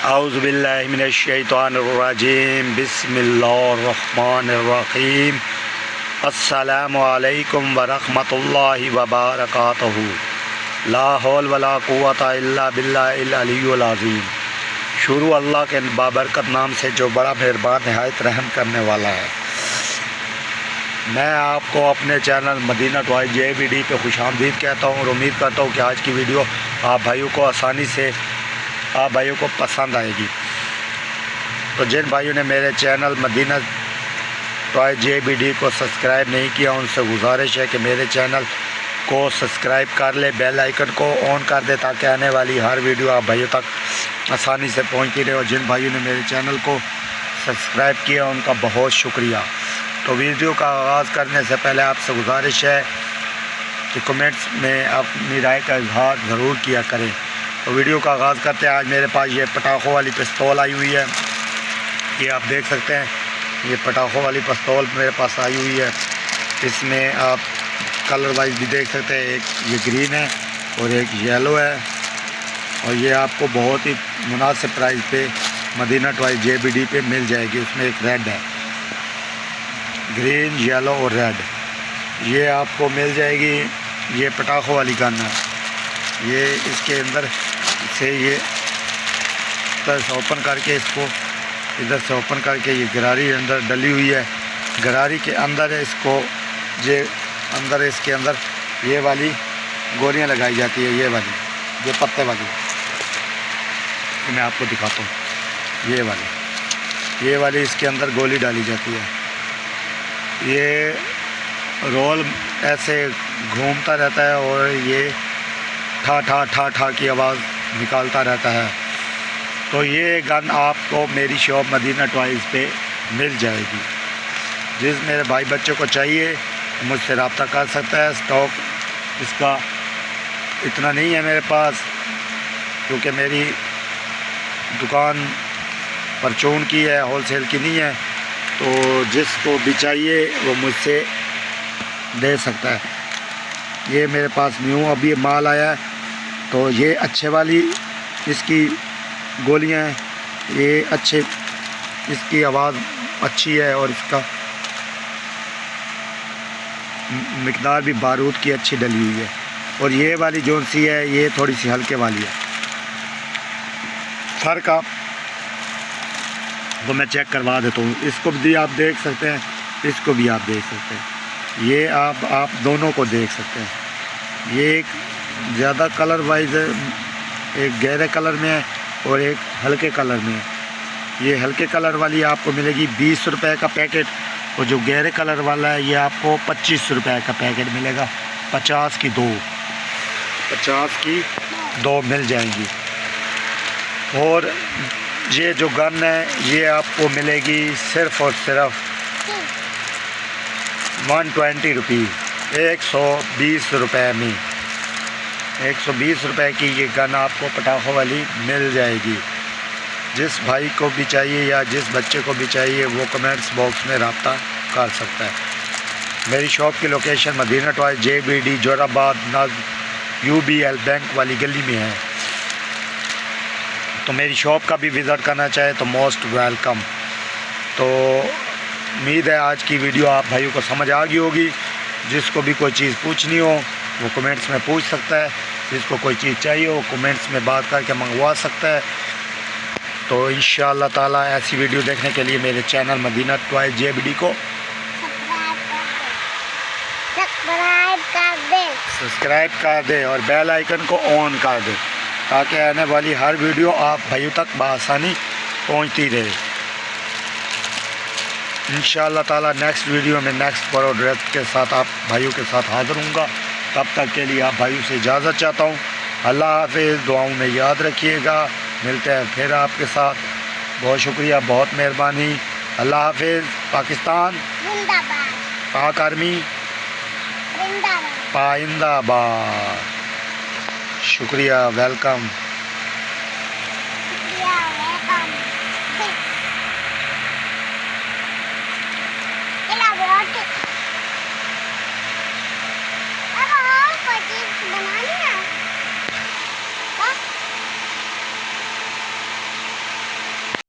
औज़ुबिल्लाहि मिनश्शैतानिर्रजीम बिस्मिल्लाहिर्रहमानिर्रहीम अस्सलामु अलैकुम व रहमतुल्लाहि व बरकातहू। ला हौल वला कुव्वता इल्ला बिल्लाहिल अलिय्युल अज़ीम। शुरू अल्लाह के बाबरकत नाम से जो बड़ा मेहरबान नहायत रहम करने वाला है। मैं आपको अपने चैनल मदीना टॉय JBD पे खुशामदीद कहता हूँ और उम्मीद करता हूँ कि आज की वीडियो आप भाइयों को आसानी से पसंद आएगी। तो जिन भाइयों ने मेरे चैनल मदीना टॉय JBD को सब्सक्राइब नहीं किया उनसे गुजारिश है कि मेरे चैनल को सब्सक्राइब कर ले, बेल आइकन को ऑन कर दे ताकि आने वाली हर वीडियो आप भाइयों तक आसानी से पहुंचती रहे। और जिन भाइयों ने मेरे चैनल को सब्सक्राइब किया उनका बहुत शुक्रिया। तो वीडियो का आगाज़ करने से पहले आपसे गुजारिश है कि कमेंट्स में अपनी राय का इजहार ज़रूर किया करें। तो वीडियो का आगाज़ करते हैं। आज मेरे पास ये पटाखों वाली पिस्तौल आई हुई है, ये आप देख सकते हैं। ये पटाखों वाली पिस्तौल मेरे पास आई हुई है। इसमें आप कलर वाइज भी देख सकते हैं, एक ये ग्रीन है और एक येलो है। और ये आपको बहुत ही मुनासिब प्राइस पे मदीना टॉय JBD पे मिल जाएगी। उसमें एक रेड है, ग्रीन, येलो और रेड, ये आपको मिल जाएगी। ये पटाखों वाली गन है। ये इसके अंदर से ये इधर से ओपन करके इसको इधर से ओपन करके ये गरारी अंदर डली हुई है। गरारी के अंदर इसको ये अंदर इसके अंदर ये वाली गोलियां लगाई जाती है। ये वाली जो पत्ते वाली मैं आपको दिखाता हूँ। ये वाली इसके अंदर गोली डाली जाती है। ये रोल ऐसे घूमता रहता है और ये ठा ठा ठा ठा की आवाज़ निकालता रहता है। तो ये गन आपको मेरी शॉप मदीना टॉयज़ पे मिल जाएगी। जिस मेरे भाई बच्चों को चाहिए मुझसे रब्ता कर सकता है। स्टॉक इसका इतना नहीं है मेरे पास, क्योंकि मेरी दुकान परचून की है, होलसेल की नहीं है। तो जिसको भी चाहिए वो मुझसे दे सकता है। ये मेरे पास न्यू अभी माल आया है। तो ये अच्छे वाली इसकी गोलियां हैं, ये अच्छे, इसकी आवाज़ अच्छी है और इसका मिकदार भी बारूद की अच्छी डली हुई है। और ये वाली जो सी है ये थोड़ी सी हल्के वाली है। फर्क आप तो मैं चेक करवा देता हूँ। इसको भी आप देख सकते हैं, इसको भी आप देख सकते हैं। ये आप दोनों को देख सकते हैं। ये एक ज़्यादा कलर वाइज है, एक गहरे कलर में है और एक हल्के कलर में है। ये हल्के कलर वाली आपको मिलेगी 20 रुपये का पैकेट, और जो गहरे कलर वाला है ये आपको 25 रुपये का पैकेट मिलेगा। 50 की दो मिल जाएंगी। और ये जो गन है ये आपको मिलेगी सिर्फ़ और सिर्फ 120 रुपीज़, 120 रुपये में। 120 रुपये की ये गन आपको पटाखों वाली मिल जाएगी। जिस भाई को भी चाहिए या जिस बच्चे को भी चाहिए वो कमेंट्स बॉक्स में रब्ता कर सकता है। मेरी शॉप की लोकेशन मदीना टॉय JBD जोराबाद नज़ UBL बैंक वाली गली में है। तो मेरी शॉप का भी विज़िट करना चाहे तो मोस्ट वेलकम। तो उम्मीद है आज की वीडियो आप भाइयों को समझ आ गई होगी। जिसको भी कोई चीज़ पूछनी हो वो कमेंट्स में पूछ सकता है। जिसको कोई चीज़ चाहिए वो कमेंट्स में बात करके मंगवा सकता है। तो इंशाअल्लाह ताला ऐसी वीडियो देखने के लिए मेरे चैनल मदीना टॉय JBD को सब्सक्राइब कर दे और बेल आइकन को ऑन कर दे ताकि आने वाली हर वीडियो आप भाइयों तक बआसानी पहुंचती रहे। इंशाअल्लाह ताला नेक्स्ट वीडियो में नेक्स्ट प्रोडक्ट के साथ आप भाइयों के साथ हाज़िर हूँगा। तब तक के लिए आप भाइयों से इजाज़त चाहता हूँ। अल्लाह हाफ़िज़। दुआओं में याद रखिएगा। मिलते हैं फिर आपके साथ। बहुत शुक्रिया, बहुत मेहरबानी। अल्लाह हाफ़िज़। पाकिस्तान पाक आर्मी पाइंदाबाद। शुक्रिया, वेलकम।